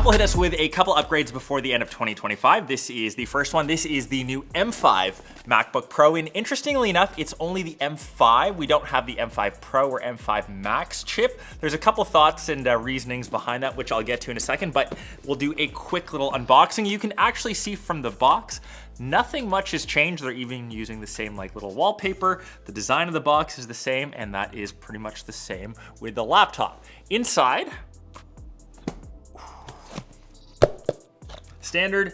Apple hit us with a couple upgrades before the end of 2025. This is the first one. This is the new M5 MacBook Pro. And interestingly enough, it's only the M5. We don't have the M5 Pro or M5 Max chip. There's a couple thoughts and reasonings behind that, which I'll get to in a second, but we'll do a quick little unboxing. You can actually see from the box, nothing much has changed. They're even using the same like little wallpaper. The design of the box is the same, and that is pretty much the same with the laptop. Inside, standard.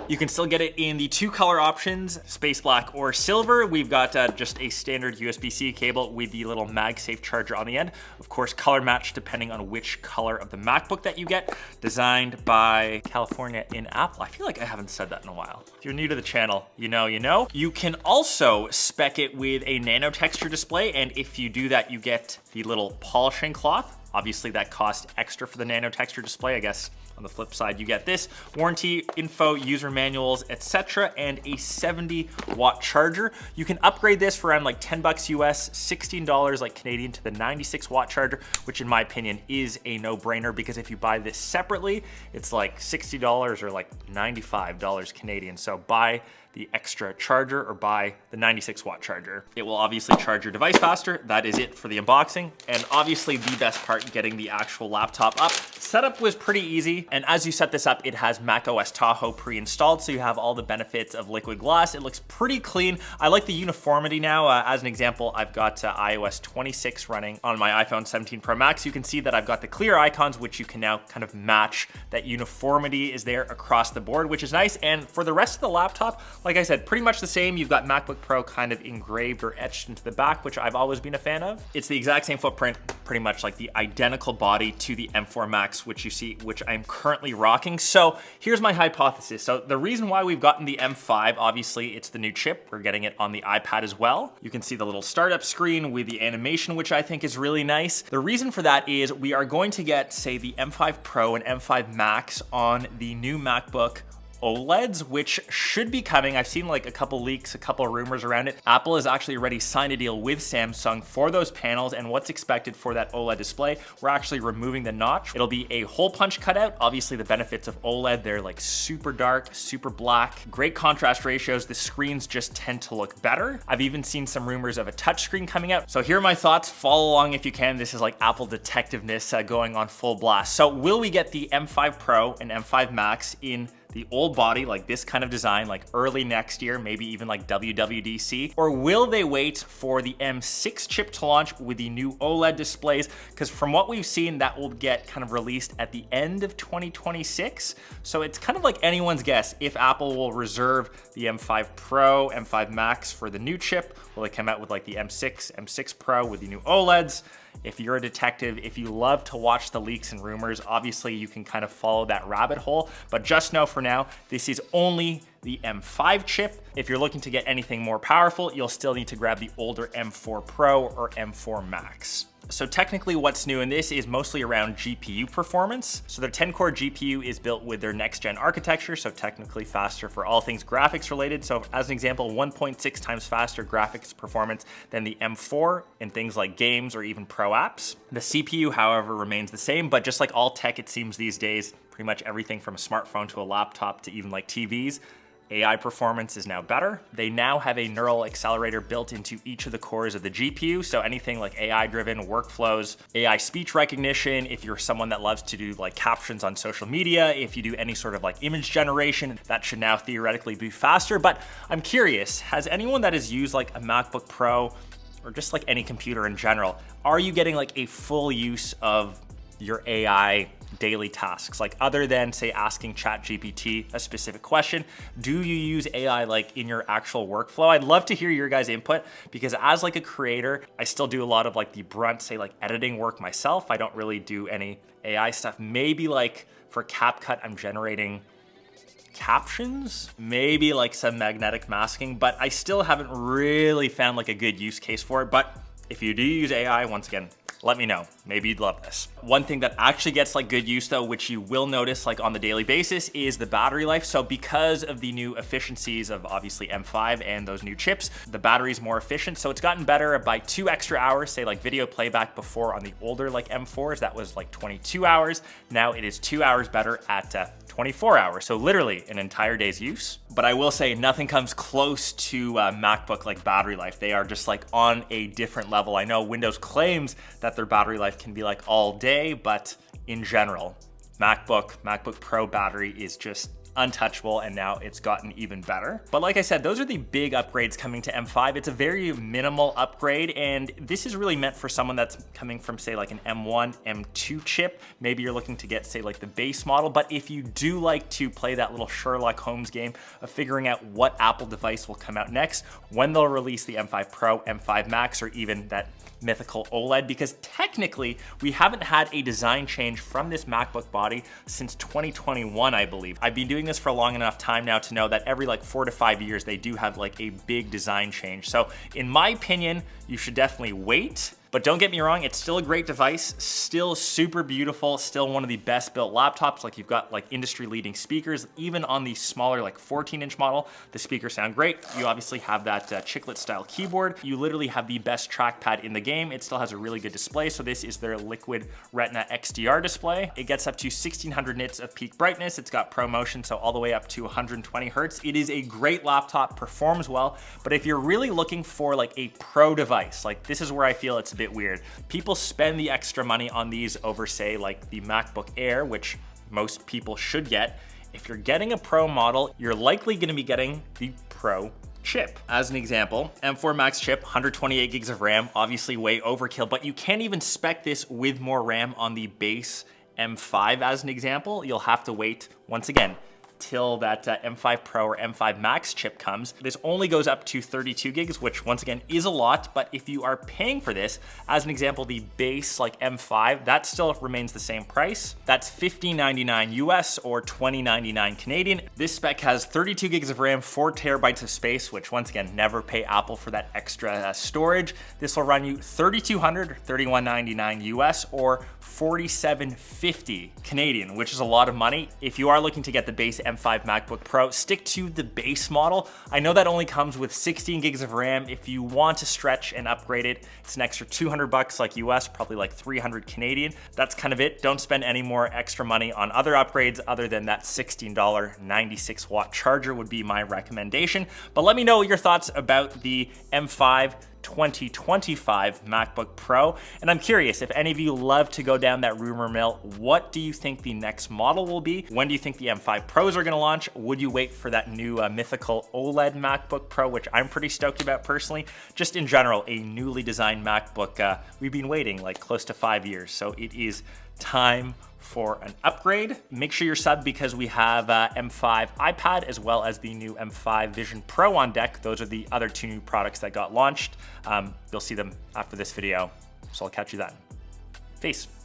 You can still get it in the two color options, space black or silver. We've got just a standard USB-C cable with the little MagSafe charger on the end. Of course, color match depending on which color of the MacBook that you get. Designed by California in Apple. I feel like I haven't said that in a while. If you're new to the channel, you know. You can also spec it with a nano texture display, and if you do that, you get the little polishing cloth. Obviously that costs extra for the nano texture display, I guess. On the flip side, you get this warranty info, user manuals, etc., and a 70-watt charger. You can upgrade this for around like 10 bucks US, $16 like Canadian to the 96-watt charger, which in my opinion is a no-brainer because if you buy this separately, it's like $60 or like $95 Canadian. So buy the extra charger or buy the 96-watt charger. It will obviously charge your device faster. That is it for the unboxing. And obviously the best part, getting the actual laptop up. Setup was pretty easy. And as you set this up, it has macOS Tahoe pre-installed. So you have all the benefits of liquid glass. It looks pretty clean. I like the uniformity now. As an example, I've got iOS 26 running on my iPhone 17 Pro Max. You can see that I've got the clear icons, which you can now kind of match. That uniformity is there across the board, which is nice. And for the rest of the laptop, like I said, pretty much the same. You've got MacBook Pro kind of engraved or etched into the back, which I've always been a fan of. It's the exact same footprint, pretty much like the identical body to the M4 Max, which you see, which I'm currently rocking. So here's my hypothesis. So the reason why we've gotten the M5, obviously it's the new chip. We're getting it on the iPad as well. You can see the little startup screen with the animation, which I think is really nice. The reason for that is we are going to get, say, the M5 Pro and M5 Max on the new MacBook OLEDs, which should be coming. I've seen like a couple leaks, a couple rumors around it. Apple has actually already signed a deal with Samsung for those panels, and what's expected for that OLED display, we're actually removing the notch. It'll be a hole punch cutout. Obviously the benefits of OLED, they're like super dark, super black, great contrast ratios. The screens just tend to look better. I've even seen some rumors of a touchscreen coming out. So here are my thoughts. Follow along if you can. This is like Apple detectiveness going on full blast. So will we get the M5 Pro and M5 Max in the old body, like this kind of design, like early next year, maybe even like WWDC? Or will they wait for the M6 chip to launch with the new OLED displays? Because from what we've seen, that will get kind of released at the end of 2026. So it's kind of like anyone's guess if Apple will reserve the M5 Pro, M5 Max for the new chip. Will they come out with like the M6, M6 Pro with the new OLEDs? If you're a detective, if you love to watch the leaks and rumors, obviously you can kind of follow that rabbit hole. But just know for now, this is only the M5 chip. If you're looking to get anything more powerful, you'll still need to grab the older M4 Pro or M4 Max. So technically what's new in this is mostly around GPU performance. So their 10-core GPU is built with their next-gen architecture, so technically faster for all things graphics related. So as an example, 1.6 times faster graphics performance than the M4 in things like games or even pro apps. The CPU, however, remains the same, but just like all tech, it seems these days, pretty much everything from a smartphone to a laptop to even like TVs, AI performance is now better. They now have a neural accelerator built into each of the cores of the GPU. So anything like AI-driven workflows, AI speech recognition, if you're someone that loves to do like captions on social media, if you do any sort of like image generation, that should now theoretically be faster. But I'm curious, has anyone that has used like a MacBook Pro or just like any computer in general, are you getting like a full use of your AI daily tasks? Like other than say asking ChatGPT a specific question, do you use AI like in your actual workflow? I'd love to hear your guys' input because as like a creator, I still do a lot of like the brunt, say like editing work myself. I don't really do any AI stuff. Maybe like for CapCut, I'm generating captions, maybe like some magnetic masking, but I still haven't really found like a good use case for it. But if you do use AI, once again, Let me know, maybe you'd love this. One thing that actually gets like good use though, which you will notice like on the daily basis, is the battery life. So because of the new efficiencies of obviously M5 and those new chips, the battery is more efficient. So it's gotten better by 2 extra hours, say like video playback before on the older like M4s, that was like 22 hours. Now it is 2 hours better at 24 hours. So literally an entire day's use. But I will say nothing comes close to MacBook like battery life. They are just like on a different level. I know Windows claims that their battery life can be like all day, but in general, MacBook Pro battery is just untouchable, and now it's gotten even better. But like I said, those are the big upgrades coming to M5. It's a very minimal upgrade, and this is really meant for someone that's coming from say like an M1, M2 chip. Maybe you're looking to get say like the base model, but if you do like to play that little Sherlock Holmes game of figuring out what Apple device will come out next, when they'll release the M5 Pro, M5 Max, or even that mythical OLED, because technically we haven't had a design change from this MacBook body since 2021, I believe. I've been doing this for a long enough time now to know that every like 4 to 5 years they do have like a big design change. So in my opinion, you should definitely wait. But don't get me wrong, it's still a great device, still super beautiful, still one of the best built laptops. Like you've got like industry leading speakers, even on the smaller like 14-inch model, the speakers sound great. You obviously have that chiclet style keyboard. You literally have the best trackpad in the game. It still has a really good display. So this is their Liquid Retina XDR display. It gets up to 1600 nits of peak brightness. It's got ProMotion, so all the way up to 120 Hertz. It is a great laptop, performs well. But if you're really looking for like a pro device, like this is where I feel it's a bit weird. People spend the extra money on these over say like the MacBook Air, which most people should get. If you're getting a Pro model, you're likely gonna be getting the Pro chip. As an example, M4 Max chip, 128 gigs of RAM, obviously way overkill, but you can't even spec this with more RAM on the base M5 as an example. You'll have to wait, once again, till that M5 Pro or M5 Max chip comes. This only goes up to 32 gigs, which once again is a lot, but if you are paying for this, as an example, the base like M5, that still remains the same price. That's $15.99 US or $20.99 Canadian. This spec has 32 gigs of RAM, 4 terabytes of space, which once again, never pay Apple for that extra storage. This will run you $3,200, $31.99 US or $47.50 Canadian, which is a lot of money. If you are looking to get the base M5 MacBook Pro, stick to the base model. I know that only comes with 16 gigs of RAM. If you want to stretch and upgrade it, it's an extra 200 bucks like US, probably like 300 Canadian. That's kind of it. Don't spend any more extra money on other upgrades other than that $16 96 watt charger would be my recommendation. But let me know your thoughts about the M5 2025 MacBook Pro. And I'm curious if any of you love to go down that rumor mill, what do you think the next model will be? When do you think the M5 Pros are gonna launch? Would you wait for that new mythical OLED MacBook Pro, which I'm pretty stoked about personally? Just in general, a newly designed MacBook, we've been waiting like close to 5 years. So it is time for an upgrade. Make sure you're subbed because we have M5 iPad as well as the new M5 Vision Pro on deck. Those are the other 2 new products that got launched. You'll see them after this video, so I'll catch you then. Peace.